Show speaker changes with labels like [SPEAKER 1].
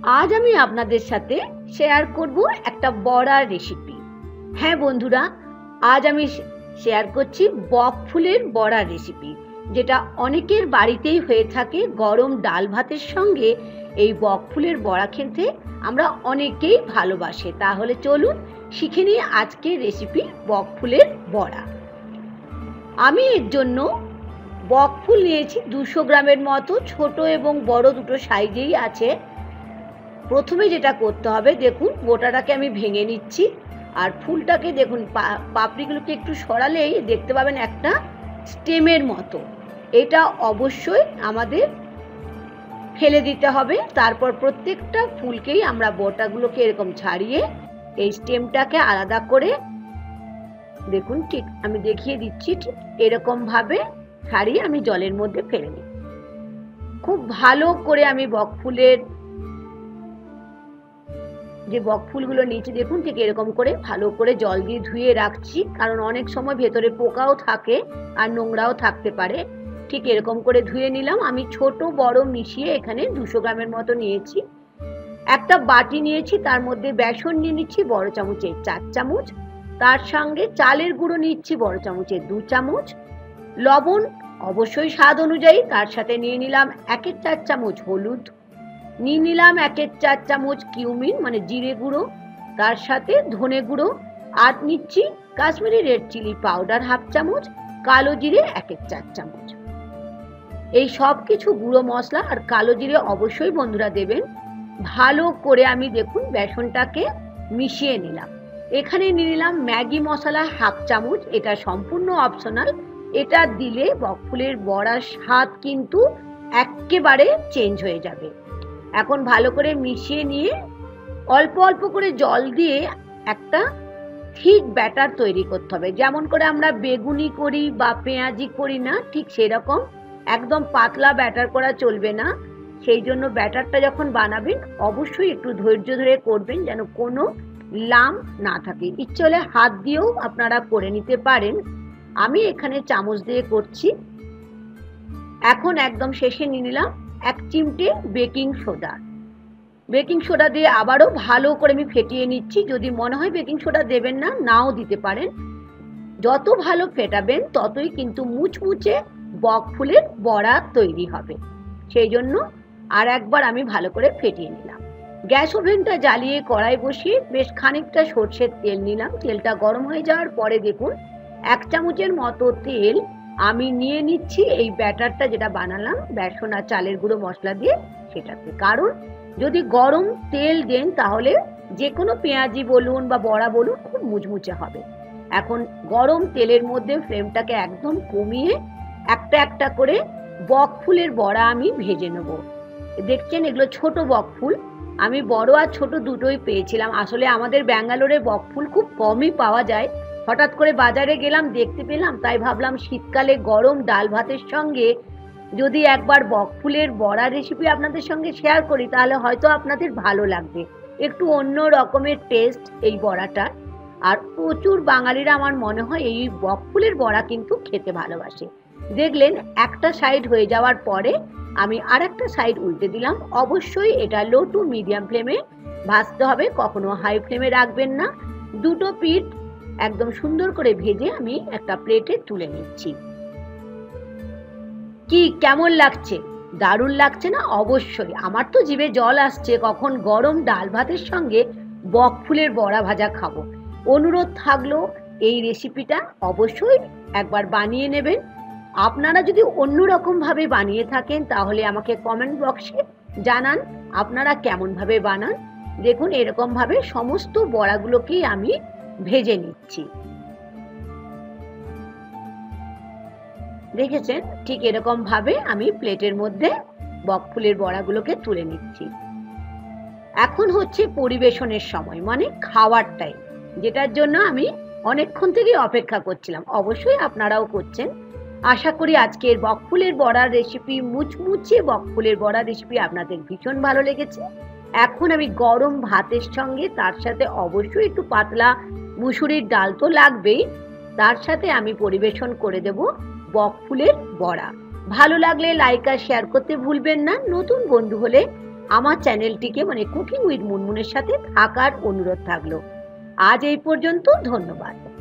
[SPEAKER 1] আজ আমি আপনাদের সাথে শেয়ার করব একটা বড়ার রেসিপি। হ্যাঁ বন্ধুরা, আজ আমি শেয়ার করছি বক ফুলের বড়ার রেসিপি, যেটা অনেকের বাড়িতেই হয়ে থাকে। গরম ডাল ভাতের সঙ্গে এই বক ফুলের বড়া খেতে আমরা অনেকেই ভালোবাসে। তাহলে চলুন শিখে নিই আজকের রেসিপি বক ফুলের বড়া। আমি এর জন্য বক ফুল নিয়েছি 200 গ্রামের মতো, ছোট এবং বড় দুটো সাইজেই আছে। প্রথমে যেটা করতে হবে, দেখুন গোটাটাকে আমি ভেঙে নিচ্ছি। আর ফুলটাকে দেখুন, পাপড়িগুলোকে একটু সরালেই দেখতে পাবেন একটা স্টেমের মতো। এটা অবশ্যই আমাদের ফেলে দিতে হবে। তারপর প্রত্যেকটা ফুলকেই আমরা বোটাগুলোকে এরকম ছাড়িয়ে এই স্টেমটাকে আলাদা করে, দেখুন ঠিক আমি দেখিয়ে দিচ্ছি, ঠিক এরকম ভাবে ছাড়িয়ে আমি জলের মধ্যে ফেলে নিই। খুব ভালো করে আমি বক ফুলগুলো নিচে দেখুন ঠিক এরকম করে ভালো করে জল দিয়ে ধুয়ে রাখছি, কারণ অনেক সময় ভেতরে পোকাও থাকে আর নোংরাও থাকতে পারে। ঠিক এরকম করে ধুয়ে নিলাম। আমি ছোট বড় মিশিয়ে এখানে 200 গ্রামের মতো নিয়েছি। একটা বাটি নিয়েছি, তার মধ্যে বেসন নিয়ে নিচ্ছি বড় চামচের 4 চামচ, তার সঙ্গে চালের গুঁড়ো নিচ্ছি বড় চামচের 2 চামচ, লবণ অবশ্যই স্বাদ অনুযায়ী, তার সাথে নিয়ে নিলাম 1/4 চামচ হলুদ, নিয়ে নিলাম 1/4 চামচ কিউমিন মানে জিরে গুঁড়ো, তার সাথে ধনে গুঁড়ো, আর নিচ্ছি কাশ্মীরি রেড চিলি পাউডার 1/2 চামচ, কালো জিরে 1/4 চামচ। এই সব কিছু গুঁড়ো মশলা আর কালো জিরে অবশ্যই বন্ধুরা দেবেন। ভালো করে আমি দেখুন বেসনটাকে মিশিয়ে নিলাম। এখানে নিয়ে নিলাম ম্যাগি মশলা 1/2 চামচ, এটা সম্পূর্ণ অপশনাল। এটা দিলে বকফুলের বড়ার স্বাদ কিন্তু একেবারে চেঞ্জ হয়ে যাবে। এখন ভালো করে মিশিয়ে নিয়ে অল্প অল্প করে জল দিয়ে একটা ঠিক ব্যাটার তৈরি করতে হবে। যেমন করে আমরা বেগুনি করি বা পেঁয়াজি করি না, ঠিক সেরকম একদম পাতলা ব্যাটার করা চলবে না। সেই জন্য ব্যাটারটা যখন বানাবেন অবশ্যই একটু ধৈর্য ধরে করবেন, যেন কোনো লাম্প না থাকে। ইচ্ছে হলে হাত দিয়েও আপনারা করে নিতে পারেন, আমি এখানে চামচ দিয়ে করছি। এখন একদম শেষে নিয়ে নিলাম 1 চিমটে বেকিং সোডা। বেকিং সোডা দিয়ে আবারও ভালো করে আমি ফেটিয়ে নিচ্ছি। যদি মনে হয় বেকিং সোডা দেবেন না, নাও দিতে পারেন। যত ভালো ফেটাবেন ততই কিন্তু মুচমুচে বক ফুলের বড়া তৈরি হবে। সেই জন্য আর একবার আমি ভালো করে ফেটিয়ে নিলাম। গ্যাস ওভেনটা জ্বালিয়ে কড়াই বসিয়ে বেশ খানিকটা সরষের তেল নিলাম। তেলটা গরম হয়ে যাওয়ার পরে দেখুন 1 চামচের মতো তেল আমি নিয়ে নিচ্ছি এই ব্যাটারটা যেটা বানালাম বেসন আর চালের গুঁড়ো মশলা দিয়ে সেটাতে। কারণ যদি গরম তেল দেন তাহলে যে কোনো পেঁয়াজি বলুন বা বড়া বলুন খুব মুচমুচে হবে। এখন গরম তেলের মধ্যে ফ্লেমটাকে একদম কমিয়ে একটা একটা করে বক ফুলের বড়া আমি ভেজে নেব। দেখছেন এগুলো ছোট বক ফুল, আমি বড় আর ছোট দুটোই পেয়েছিলাম। আসলে আমাদের ব্যাঙ্গালোরে বক ফুল খুব কমই পাওয়া যায়। হঠাৎ করে বাজারে গেলাম, দেখতে পেলাম, তাই ভাবলাম শীতকালে গরম ডাল ভাতের সঙ্গে যদি একবার বক ফুলের বড়া রেসিপি আপনাদের সঙ্গে শেয়ার করি তাহলে হয়তো আপনাদের ভালো লাগবে। একটু অন্য রকমের টেস্ট এই বড়াটার। আর প্রচুর বাঙালিরা আমার মনে হয় এই বক ফুলের বড়া কিন্তু খেতে ভালোবাসে। দেখলেন একটা সাইড হয়ে যাওয়ার পরে আমি আর একটা সাইড উল্টে দিলাম। অবশ্যই এটা লো টু মিডিয়াম ফ্লেমে ভাজতে হবে, কখনো হাই ফ্লেমে রাখবেন না। দুটো পিঠ একদম সুন্দর করে ভেজে আমি একটা প্লেটে তুলে নিচ্ছি। কি কেমন লাগছে? দারুণ লাগছে না? অবশ্যই, আমার তো জিভে জল আসছে কখন গরম ডাল ভাতের সঙ্গে বক ফুলের বড়া ভাজা খাবো। অনুরোধ থাকলো এই রেসিপিটা অবশ্যই একবার বানিয়ে নেবেন। আপনারা যদি অন্যরকম ভাবে বানিয়ে থাকেন তাহলে আমাকে কমেন্ট বক্সে জানান আপনারা কেমন ভাবে বানান। দেখুন এরকম ভাবে সমস্ত বড়াগুলোকেই আমি ভেজে নিচ্ছি। দেখেছেন ঠিক এরকম ভাবে আমি প্লেটের মধ্যে বক ফুলের বড়াগুলোকে তুলে নিচ্ছি। এখন হচ্ছে পরিবেশনের সময়, মানে খাওয়ার টাইম, যেটার জন্য আমি অনেকক্ষণ থেকে অপেক্ষা করছিলাম। অবশ্যই আপনারাও করছেন। আশা করি আজকের বক ফুলের বড়ার রেসিপি, মুচমুচে বক ফুলের বড়ার রেসিপি আপনাদের ভীষণ ভালো লেগেছে। এখন আমি গরম ভাতের সঙ্গে তার সাথে অবশ্যই একটু পাতলা মুসুরির ডাল তো লাগবেই, তার সাথে আমি পরিবেশন করে দেব বক ফুলের বড়া। ভালো লাগলে লাইক আর শেয়ার করতে ভুলবেন না। নতুন বন্ধু হলে আমার চ্যানেলটিকে মানে কুকিং উইথ মুনমুনের সাথে থাকার অনুরোধ থাকলো। আজ এই পর্যন্ত, ধন্যবাদ।